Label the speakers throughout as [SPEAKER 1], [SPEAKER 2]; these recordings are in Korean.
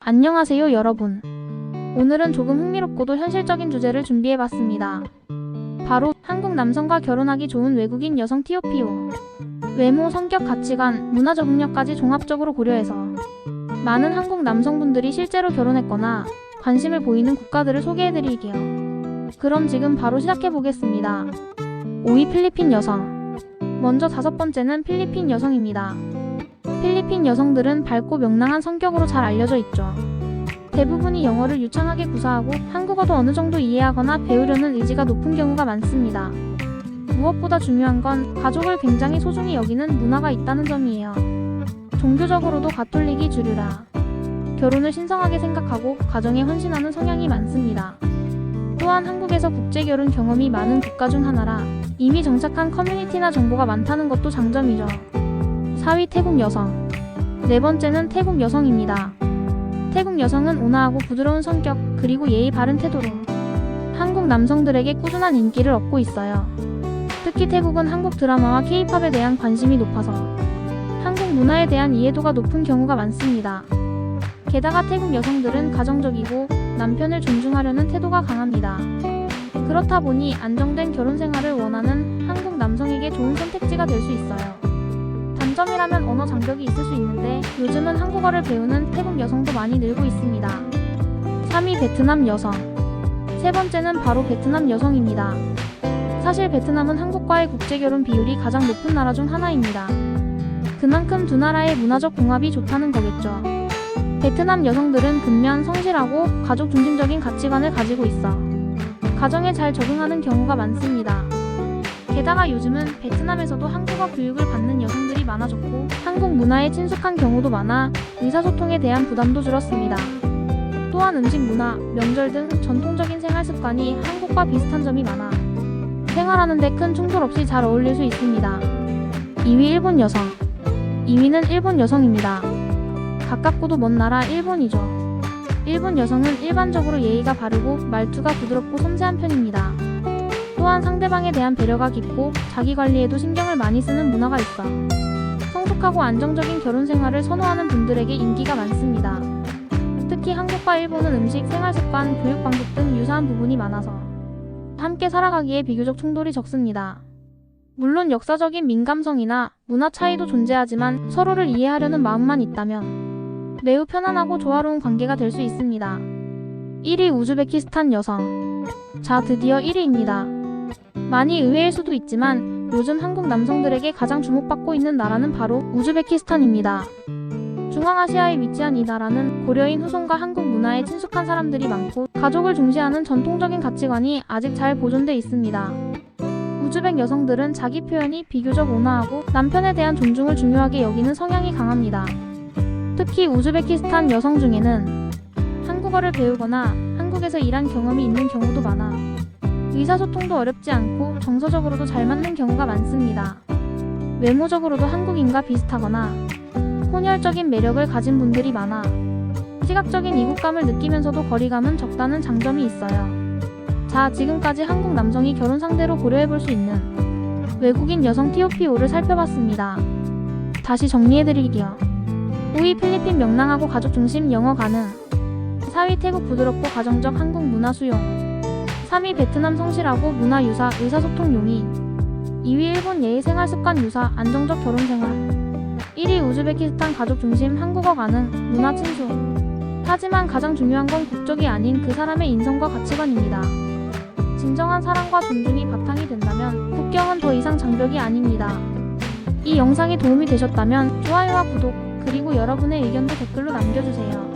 [SPEAKER 1] 안녕하세요 여러분. 오늘은 조금 흥미롭고도 현실적인 주제를 준비해봤습니다. 바로 한국 남성과 결혼하기 좋은 외국인 여성 TOPO. 외모, 성격, 가치관, 문화 적응력까지 종합적으로 고려해서 많은 한국 남성분들이 실제로 결혼했거나 관심을 보이는 국가들을 소개해드릴게요. 그럼 지금 바로 시작해보겠습니다. 5위 필리핀 여성. 먼저 5번째는 필리핀 여성입니다. 필리핀 여성들은 밝고 명랑한 성격으로 잘 알려져 있죠. 대부분이 영어를 유창하게 구사하고 한국어도 어느 정도 이해하거나 배우려는 의지가 높은 경우가 많습니다. 무엇보다 중요한 건 가족을 굉장히 소중히 여기는 문화가 있다는 점이에요. 종교적으로도 가톨릭이 주류라 결혼을 신성하게 생각하고 가정에 헌신하는 성향이 많습니다. 또한 한국에서 국제결혼 경험이 많은 국가 중 하나라 이미 정착한 커뮤니티나 정보가 많다는 것도 장점이죠. 4위 태국 여성. 네 번째는 태국 여성입니다. 태국 여성은 온화하고 부드러운 성격 그리고 예의 바른 태도로 한국 남성들에게 꾸준한 인기를 얻고 있어요. 특히 태국은 한국 드라마와 K-팝에 대한 관심이 높아서 한국 문화에 대한 이해도가 높은 경우가 많습니다. 게다가 태국 여성들은 가정적이고 남편을 존중하려는 태도가 강합니다. 그렇다 보니 안정된 결혼 생활을 원하는 한국 남성에게 좋은 선택지가 될 수 있어요. 단점이라면 언어 장벽이 있을 수 있는데 요즘은 한국어를 배우는 태국 여성도 많이 늘고 있습니다. 3위 베트남 여성. 세 번째는 바로 베트남 여성입니다. 사실 베트남은 한국과의 국제결혼 비율이 가장 높은 나라 중 하나입니다. 그만큼 두 나라의 문화적 궁합이 좋다는 거겠죠. 베트남 여성들은 근면 성실하고 가족 중심적인 가치관을 가지고 있어 가정에 잘 적응하는 경우가 많습니다. 게다가 요즘은 베트남에서도 한국어 교육을 받는 여성들이 많아졌고 한국 문화에 친숙한 경우도 많아 의사소통에 대한 부담도 줄었습니다. 또한 음식 문화, 명절 등 전통적인 생활 습관이 한국과 비슷한 점이 많아 생활하는 데 큰 충돌 없이 잘 어울릴 수 있습니다. 2위 일본 여성. 2위는 일본 여성입니다. 가깝고도 먼 나라 일본이죠. 일본 여성은 일반적으로 예의가 바르고 말투가 부드럽고 섬세한 편입니다. 또한 상대방에 대한 배려가 깊고 자기 관리에도 신경을 많이 쓰는 문화가 있어 성숙하고 안정적인 결혼 생활을 선호하는 분들에게 인기가 많습니다. 특히 한국과 일본은 음식, 생활습관, 교육 방식 등 유사한 부분이 많아서 함께 살아가기에 비교적 충돌이 적습니다. 물론 역사적인 민감성이나 문화 차이도 존재하지만 서로를 이해하려는 마음만 있다면 매우 편안하고 조화로운 관계가 될 수 있습니다. 1위 우즈베키스탄 여성. 자, 드디어 1위입니다. 많이 의외일 수도 있지만 요즘 한국 남성들에게 가장 주목받고 있는 나라는 바로 우즈베키스탄입니다. 중앙아시아에 위치한 이 나라는 고려인 후손과 한국 문화에 친숙한 사람들이 많고 가족을 중시하는 전통적인 가치관이 아직 잘 보존돼 있습니다. 우즈벡 여성들은 자기 표현이 비교적 온화하고 남편에 대한 존중을 중요하게 여기는 성향이 강합니다. 특히 우즈베키스탄 여성 중에는 한국어를 배우거나 한국에서 일한 경험이 있는 경우도 많아 의사소통도 어렵지 않고 정서적으로도 잘 맞는 경우가 많습니다. 외모적으로도 한국인과 비슷하거나 혼혈적인 매력을 가진 분들이 많아 시각적인 이국감을 느끼면서도 거리감은 적다는 장점이 있어요. 자, 지금까지 한국 남성이 결혼 상대로 고려해볼 수 있는 외국인 여성 TOPO를 살펴봤습니다. 다시 정리해드릴게요. 5위 필리핀 명랑하고 가족 중심 영어 가능. 4위 태국 부드럽고 가정적 한국 문화 수용. 3위 베트남 성실하고 문화 유사, 의사소통 용이. 2위 일본 예의 생활 습관 유사, 안정적 결혼 생활. 1위 우즈베키스탄 가족 중심 한국어 가능, 문화 친숙. 하지만 가장 중요한 건 국적이 아닌 그 사람의 인성과 가치관입니다. 진정한 사랑과 존중이 바탕이 된다면 국경은 더 이상 장벽이 아닙니다. 이 영상이 도움이 되셨다면 좋아요와 구독, 그리고 여러분의 의견도 댓글로 남겨주세요.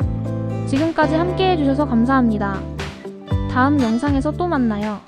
[SPEAKER 1] 지금까지 함께 해주셔서 감사합니다. 다음 영상에서 또 만나요.